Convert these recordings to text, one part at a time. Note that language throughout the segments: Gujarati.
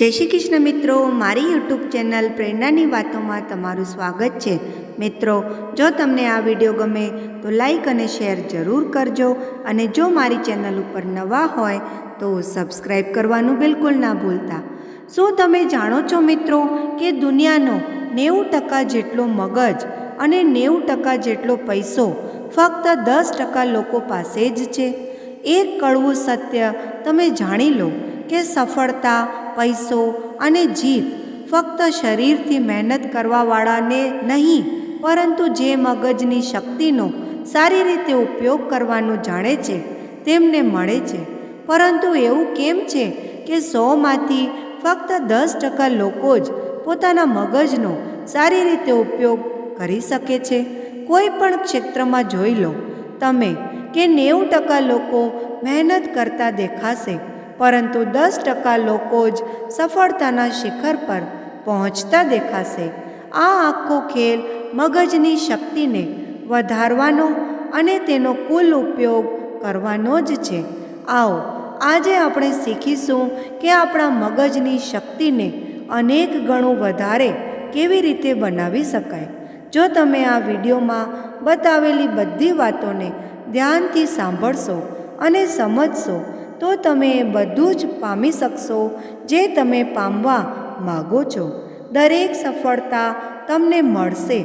જય શ્રી કૃષ્ણ મિત્રો, મારી યુટ્યુબ ચેનલ પ્રેરણાની વાતોમાં તમારું સ્વાગત છે। મિત્રો, જો તમને આ વિડીયો ગમે તો લાઈક અને શેર જરૂર કરજો, અને જો મારી ચેનલ ઉપર નવા હોય તો સબસ્ક્રાઈબ કરવાનું બિલકુલ ના ભૂલતા। શું તમે જાણો છો મિત્રો કે દુનિયાનો 90% જેટલો મગજ અને 90% જેટલો પૈસો ફક્ત 10% લોકો પાસે જ છે। એક કડવું સત્ય તમે જાણી લો કે સફળતા, પૈસો અને જીત ફક્ત શરીરથી મહેનત કરવાવાળાને નહીં, પરંતુ જે મગજની શક્તિનો સારી રીતે ઉપયોગ કરવાનું જાણે છે તેમને મળે છે। પરંતુ એવું કેમ છે કે 100માંથી ફક્ત 10% લોકો જ પોતાના મગજનો સારી રીતે ઉપયોગ કરી શકે છે? કોઈ પણ ક્ષેત્રમાં જોઈ લો તમે કે 90% લોકો મહેનત કરતા દેખાશે, પરંતુ 10% લોકો જ સફળતાના શિખર પર પહોંચતા દેખાશે। આ આખો ખેલ મગજની શક્તિને વધારવાનો અને તેનો કુલ ઉપયોગ કરવાનો જ છે। આવો આજે આપણે શીખીશું કે આપણા મગજની શક્તિને અનેક ગણું વધારે કેવી રીતે બનાવી શકાય। જો તમે આ વિડીયોમાં બતાવેલી બધી વાતોને ધ્યાનથી સાંભળશો અને સમજશો તો તમે એ બધું જ પામી શકશો જે તમે પામવા માગો છો। દરેક સફળતા તમને મળશે,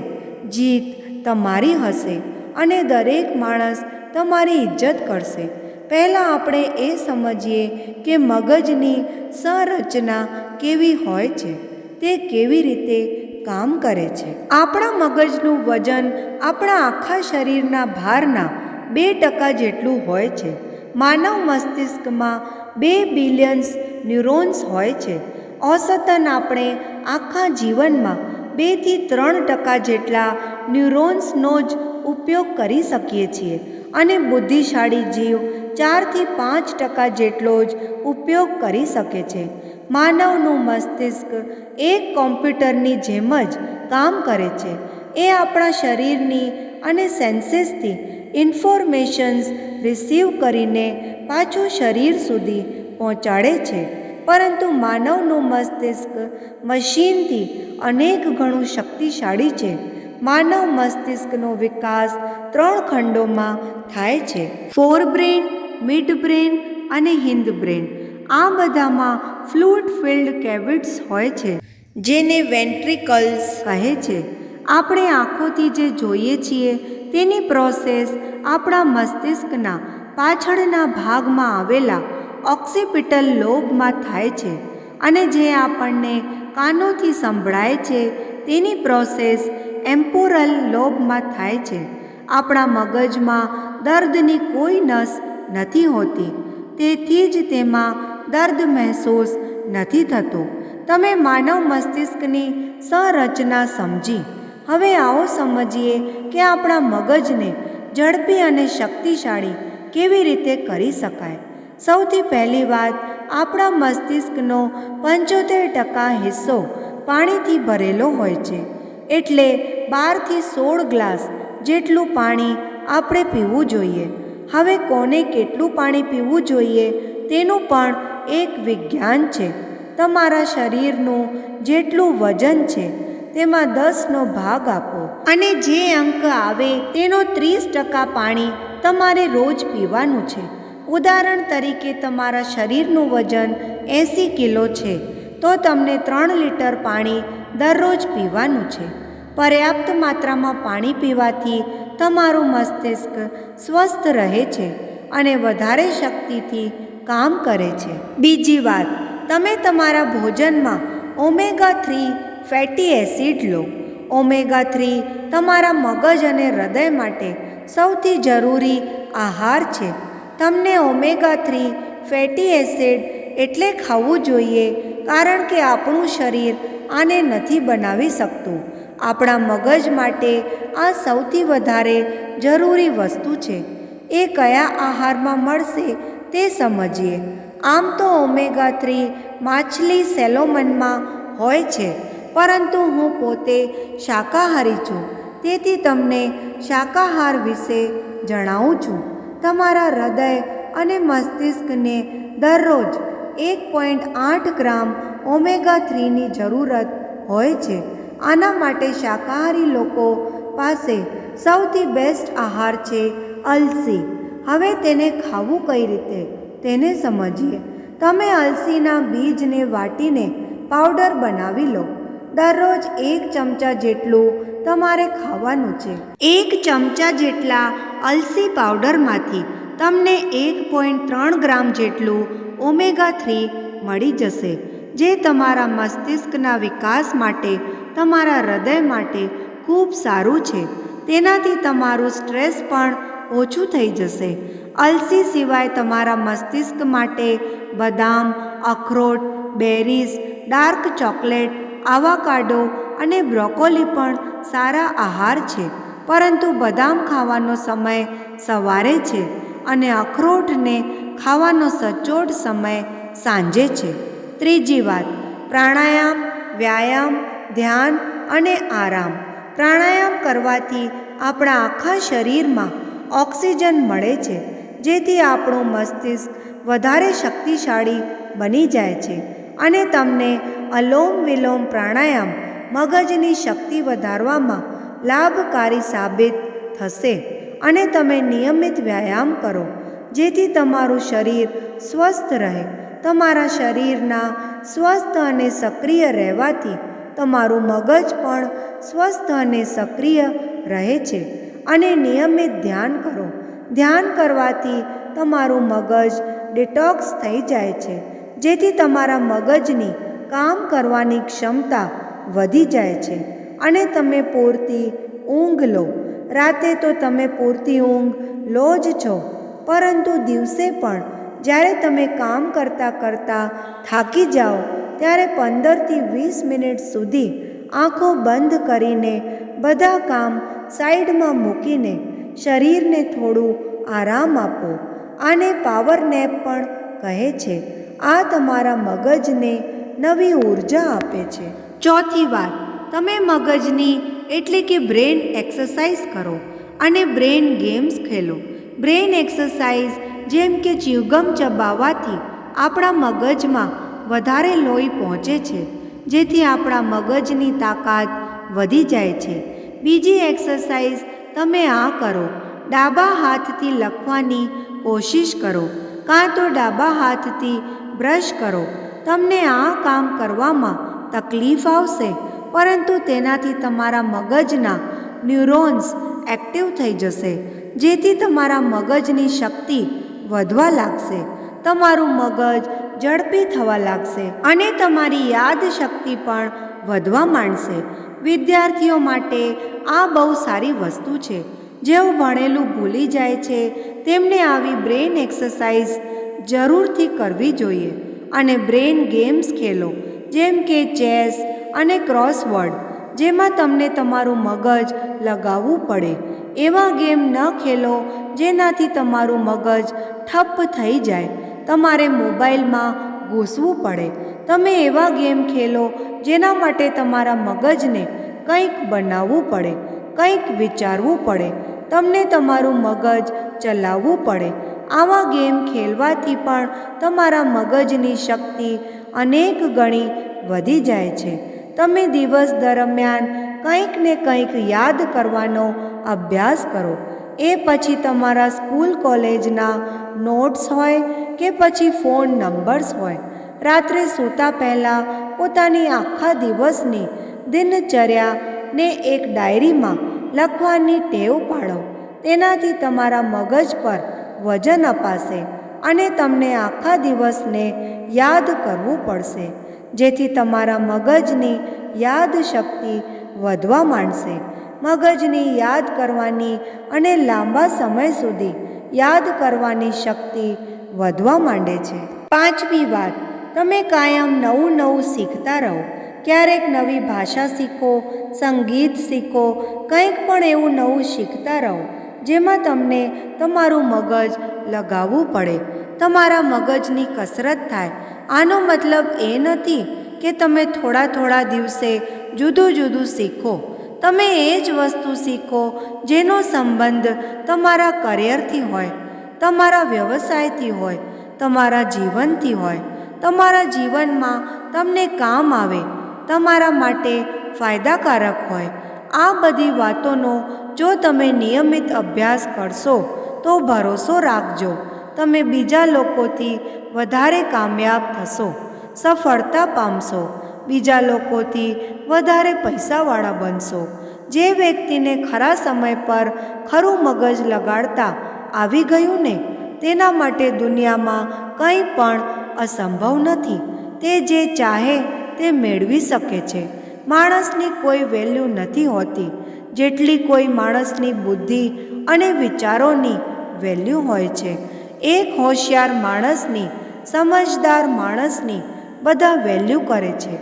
જીત તમારી હશે અને દરેક માણસ તમારી ઇજ્જત કરશે। પહેલાં આપણે એ સમજીએ કે મગજની સંરચના કેવી હોય છે, તે કેવી રીતે કામ કરે છે। આપણા મગજનું વજન આપણા આખા શરીરના ભારના 2% જેટલું હોય છે। માનવ મસ્તિષ્કમાં 2 બિલિયન ન્યુરોન્સ હોય છે। औसतन આપણે આખા જીવનમાં 2 થી 3% જેટલા ન્યુરોન્સનો જ ઉપયોગ કરી શકીએ છીએ, અને બુદ્ધિશાળી જીવ 4 થી 5% જેટલો જ ઉપયોગ કરી શકે છે। માનવનું મસ્તિષ્ક એક કોમ્પ્યુટરની જેમ જ કામ કરે છે। એ આપણા શરીરની અને સેન્સીસથી ઇન્ફોર્મેશન્સ રિસીવ કરીને પાછું શરીર સુધી પહોંચાડે છે, પરંતુ માનવનું મસ્તિષ્ક મશીનથી અનેક ગણું શક્તિશાળી છે। માનવ મસ્તિષ્કનો વિકાસ 3 ખંડોમાં થાય છે: ફોરબ્રેન, મિડ બ્રેન અને હિન્દ બ્રેન। આ બધામાં ફ્લુઇડ ફિલ્ડ કેવિટ્સ હોય છે, જેને વેન્ટ્રિકલ્સ કહે છે। આપણે આંખોથી જે જોઈએ છીએ તેની પ્રોસેસ આપણા મસ્તિષ્કના પાછળના ભાગમાં આવેલા ઓક્સિપિટલ લોબમાં થાય છે, અને જે આપણને કાનોથી સંભળાય છે તેની પ્રોસેસ ટેમ્પોરલ લોબમાં થાય છે। આપણા મગજમાં દર્દની કોઈ નસ નથી હોતી, તેથી જ તેમાં દર્દ મહેસૂસ નથી થતો। તમે માનવ મસ્તિષ્કની સંરચના સમજી। હવે આવો સમજીએ કે આપણા મગજને ઝડપી અને શક્તિશાળી કેવી રીતે કરી શકાય। સૌથી પહેલી વાત, આપણા મસ્તિષ્કનો 75% હિસ્સો પાણીથી ભરેલો હોય છે, એટલે 12 થી 16 ગ્લાસ જેટલું પાણી આપણે પીવું જોઈએ। હવે કોને કેટલું પાણી પીવું જોઈએ તેનું પણ એક વિજ્ઞાન છે। તમારા શરીરનું જેટલું વજન છે તેમાં 10નો ભાગ આપો, અને જે અંક આવે તેનો 30% પાણી તમારે રોજ પીવાનું છે। ઉદાહરણ તરીકે, તમારા શરીરનું વજન 80 કિલો છે તો તમને 3 લિટર પાણી દરરોજ પીવાનું છે। પર્યાપ્ત માત્રામાં પાણી પીવાથી તમારું મસ્તિષ્ક સ્વસ્થ રહે છે અને વધારે શક્તિથી કામ કરે છે। બીજી વાત, તમે તમારા ભોજનમાં ઓમેગા-3 ફેટી એસિડ લો। ઓમેગા-3 તમારા મગજ અને હૃદય માટે સૌથી જરૂરી આહાર છે। તમને ઓમેગા-3 ફેટી એસિડ એટલે ખાવું જોઈએ કારણ કે આપણું શરીર આને નથી બનાવી શકતું। આપણા મગજ માટે આ સૌથી વધારે જરૂરી વસ્તુ છે। એ કયા આહારમાં મળશે તે સમજીએ। આમ તો ઓમેગા-3 માછલી સેલોમનમાં હોય છે, પરંતુ હું પોતે શાકાહારી છું, તેથી તમને શાકાહાર વિશે જણાવું છું। તમારા હૃદય અને મસ્તિષ્કને દરરોજ 1.8 ગ્રામ ઓમેગા-3ની જરૂરત હોય છે. આના માટે શાકાહારી લોકો પાસે સૌથી બેસ્ટ આહાર છે અલસી. હવે તેને ખાવું કઈ રીતે તેને સમજીએ. તમે અલસીના બીજને વાટીને પાવડર બનાવી લો. દરરોજ 1 ચમચા જેટલું તમારે ખાવાનું છે. 1 ચમચા જેટલા અલસી પાવડરમાંથી તમને 1.3 ગ્રામ જેટલું ઓમેગા-3 મળી જશે, જે તમારા મસ્તિષ્કના વિકાસ માટે, તમારા હૃદય માટે ખૂબ સારું છે. તેનાથી તમારું સ્ટ્રેસ પણ ઓછું થઈ જશે. અલસી સિવાય તમારા મસ્તિષ્ક માટે બદામ, અખરોટ, બેરીઝ, ડાર્ક ચોકલેટ, આવાકાડો અને બ્રોકોલી પણ સારા આહાર છે. પરંતુ બદામ ખાવાનો સમય સવારે છે અને અખરોટને ખાવાનો સચોટ સમય સાંજે છે. ત્રીજી વાત, પ્રાણાયામ, વ્યાયામ, ધ્યાન અને આરામ. પ્રાણાયામ કરવાથી આપણા આખા શરીરમાં ઓક્સિજન મળે છે, જેથી આપણું મસ્તિષ્ક વધારે શક્તિશાળી બની જાય છે. અને તમને અલોમ વિલોમ પ્રાણાયામ મગજની શક્તિ વધારવામાં લાભકારી સાબિત થશે. અને તમે નિયમિત વ્યાયામ કરો જેથી તમારું શરીર સ્વસ્થ રહે. તમારા શરીરના સ્વસ્થ અને સક્રિય રહેવાથી તમારું મગજ પણ સ્વસ્થ અને સક્રિય રહે છે. અને નિયમિત ધ્યાન કરો. ધ્યાન કરવાથી તમારું મગજ ડિટોક્સ થઈ જાય છે, જેથી તમારા મગજની કામ કરવાની ક્ષમતા વધી જાય છે અને તમે પૂરતી ઊંઘ લો. રાતે તો તમે પૂરતી ઊંઘ લો જ છો, પરંતુ દિવસે પણ જ્યારે તમે કામ કરતાં કરતાં થાકી જાઓ ત્યારે 15થી 20 મિનિટ સુધી આંખો બંધ કરીને બધા કામ સાઈડમાં મૂકીને શરીરને થોડું આરામ આપો. આને પાવર નેપ પણ કહે છે. આ તમારા મગજને નવી ઉર્જા આપે છે. ચોથી વાત, તમે મગજની એટલે કે બ્રેન એક્સરસાઇઝ કરો અને બ્રેન ગેમ્સ ખેલો. બ્રેન એક્સરસાઇઝ જેમ કે ચ્યુગમ ચબાવવાથી આપણા મગજમાં વધારે લોહી પહોંચે છે, જેથી આપણા મગજની તાકાત વધી જાય છે. બીજી એક્સરસાઇઝ તમે આ કરો, ડાબા હાથથી લખવાની કોશિશ કરો કાં તો ડાબા હાથથી બ્રશ કરો. તમને આ કામ કરવામાં તકલીફ આવશે, પરંતુ તેનાથી તમારા મગજના ન્યુરોન્સ એક્ટિવ થઈ જશે, જેથી તમારા મગજની શક્તિ વધવા લાગશે. તમારું મગજ ઝડપી થવા લાગશે અને તમારી યાદશક્તિ પણ વધવા માંડશે. વિદ્યાર્થીઓ માટે આ બહુ સારી વસ્તુ છે. જેઓ ભણેલું ભૂલી જાય છે તેમને આવી બ્રેન એક્સરસાઇઝ જરૂરથી કરવી જોઈએ. અને બ્રેન ગેમ્સ ખેલો જેમ કે ચેસ અને ક્રોસવર્ડ, જેમાં તમને તમારું મગજ લગાવવું પડે. એવા ગેમ ન ખેલો જેનાથી તમારું મગજ ઠપ્પ થઈ જાય, તમારે મોબાઈલમાં ઘૂસવું પડે. તમે એવા ગેમ ખેલો જેના માટે તમારા મગજને કંઈક બનાવવું પડે, કંઈક વિચારવું પડે, તમને તમારું મગજ ચલાવવું પડે. આવા ગેમ ખેલવાથી પણ તમારા મગજની શક્તિ અનેક ગણી વધી જાય છે. તમે દિવસ દરમિયાન કંઈક ને કંઈક યાદ કરવાનો અભ્યાસ કરો. એ પછી તમારા સ્કૂલ કોલેજના નોટ્સ હોય કે પછી ફોન નંબર્સ હોય. રાત્રે સૂતા પહેલાં પોતાની આખા દિવસની દિનચર્યાને એક ડાયરીમાં લખવાની ટેવ પાડો. તેનાથી તમારા મગજ પર વજન અપાશે અને તમને આખા દિવસને યાદ કરવું પડશે, જેથી તમારા મગજની યાદશક્તિ વધવા માંડશે. મગજની યાદ કરવાની અને લાંબા સમય સુધી યાદ કરવાની શક્તિ વધવા માંડે છે. પાંચમી વાત, તમે કાયમ નવું નવું શીખતા રહો. ક્યારેક નવી ભાષા શીખો, સંગીત શીખો, કંઈક પણ એવું નવું શીખતા રહો જેમાં તમને તમારું મગજ લગાવવું પડે, તમારા મગજની કસરત થાય. આનો મતલબ એ નથી કે તમે થોડા દિવસે જુદું જુદું શીખો. તમે એ જ વસ્તુ શીખો જેનો સંબંધ તમારા કરિયરથી હોય, તમારા વ્યવસાયથી હોય, તમારા જીવનથી હોય. તમારા જીવનમાં તમને કામ આવે, તમારા માટે ફાયદાકારક હોય. આ બધી વાતોનો જો તમે નિયમિત અભ્યાસ કરશો તો ભરોસો રાખજો, તમે બીજા લોકોથી વધારે કામયાબ થશો, સફળતા પામશો, બીજા લોકોથી વધારે પૈસાવાળા બનશો. જે વ્યક્તિને ખરા સમય પર ખરું મગજ લગાડતા આવી ગયું ને, તેના માટે દુનિયામાં કંઈ પણ અસંભવ નથી. તે જે ચાહે તે મેળવી શકે છે. માણસની કોઈ વેલ્યુ નથી હોતી જેટલી કોઈ માણસની બુદ્ધિ અને વિચારોની વેલ્યુ હોય છે. એક હોશિયાર માણસની, સમજદાર માણસની બધા વેલ્યુ કરે છે.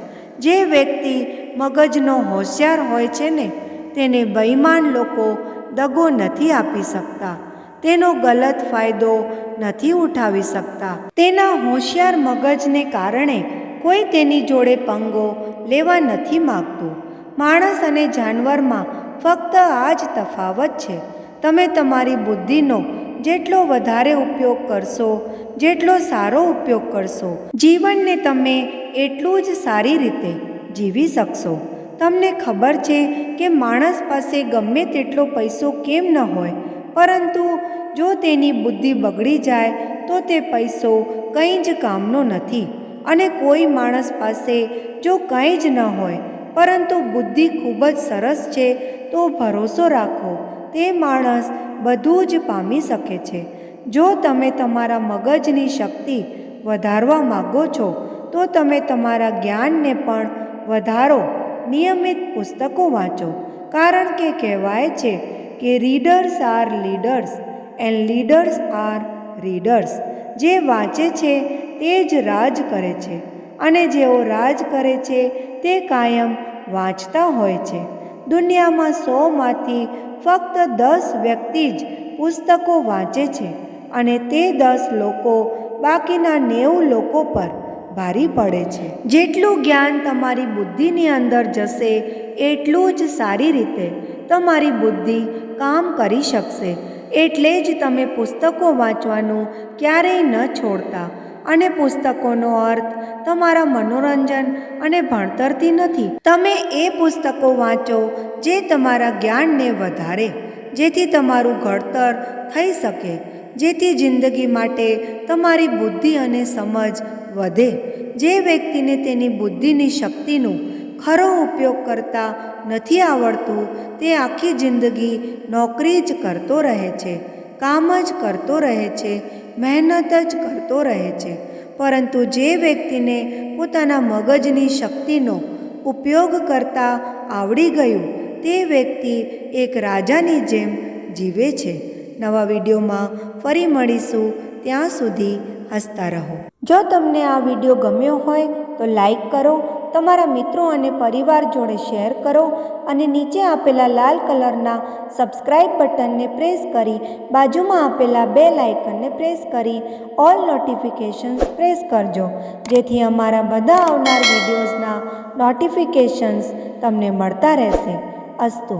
જે વ્યક્તિ મગજનો હોશિયાર હોય છે ને, તેને બેઈમાન લોકો દગો નથી આપી શકતા, તેનો ગલત ફાયદો નથી ઉઠાવી શકતા. તેના હોશિયાર મગજને કારણે કોઈ તેની જોડે પંગો લેવા નથી માગતું. માણસ અને જાનવરમાં ફક્ત આ જ તફાવત છે. તમે તમારી બુદ્ધિનો જેટલો વધારે ઉપયોગ કરશો, જેટલો સારો ઉપયોગ કરશો, જીવનને તમે એટલું જ સારી રીતે જીવી શકશો. તમને ખબર છે કે માણસ પાસે ગમે તેટલો પૈસો કેમ ન હોય, પરંતુ જો તેની બુદ્ધિ બગડી જાય તો તે પૈસો કંઈ જ કામનો નથી. અને કોઈ માણસ પાસે જો કંઈ જ ન હોય પરંતુ બુદ્ધિ ખૂબ જ સરસ છે, તો ભરોસો રાખો, તે માણસ બધું જ પામી શકે છે. જો તમે તમારા મગજની શક્તિ વધારવા માગો છો તો તમે તમારા જ્ઞાનને પણ વધારો. નિયમિત પુસ્તકો વાંચો, કારણ કે કહેવાય છે કે readers are leaders and leaders are readers. જે વાંચે છે તે જ રાજ કરે છે, અને જેઓ રાજ કરે છે તે કાયમ વાંચતા હોય છે. દુનિયામાં 100માંથી ફક્ત 10 વ્યક્તિ જ પુસ્તકો વાંચે છે, અને તે 10 લોકો બાકીના 90 લોકો પર ભારી પડે છે. જેટલું જ્ઞાન તમારી બુદ્ધિની અંદર જશે એટલું જ સારી રીતે તમારી બુદ્ધિ કામ કરી શકશે. એટલે જ તમે પુસ્તકો વાંચવાનું ક્યારેય ન છોડતા. અને પુસ્તકોનો અર્થ તમારા મનોરંજન અને ભણતરથી નથી. તમે એ પુસ્તકો વાંચો જે તમારા જ્ઞાનને વધારે, જેથી તમારું ઘડતર થઈ શકે, જેથી જિંદગી માટે તમારી બુદ્ધિ અને સમજ વધે. જે વ્યક્તિને તેની બુદ્ધિની શક્તિનું ખરો ઉપયોગ કરતા નથી આવડતું, તે આખી જિંદગી નોકરી જ કરતો રહે છે, કામ જ કરતો રહે છે, મહેનત જ કરતો રહે છે. પરંતુ જે વ્યક્તિને પોતાના મગજની શક્તિનો ઉપયોગ કરતા આવડી ગયું, તે વ્યક્તિ એક રાજાની જેમ જીવે છે. નવા વિડીયોમાં ફરી મળીશું, ત્યાં સુધી હસતા રહો. જો તમને આ વિડીયો ગમ્યો હોય તો લાઈક કરો, તમારા મિત્રો અને પરિવાર જોડે શેર કરો, અને નીચે આપેલા લાલ કલરના સબસ્ક્રાઇબ બટનને પ્રેસ કરી બાજુમાં આપેલા બેલ આઇકનને પ્રેસ કરી ઓલ નોટિફિકેશન્સ પ્રેસ કરજો, જેથી અમારા બધા આવનાર વિડીયોઝના નોટિફિકેશન્સ તમને મળતા રહેશે. અસ્તુ.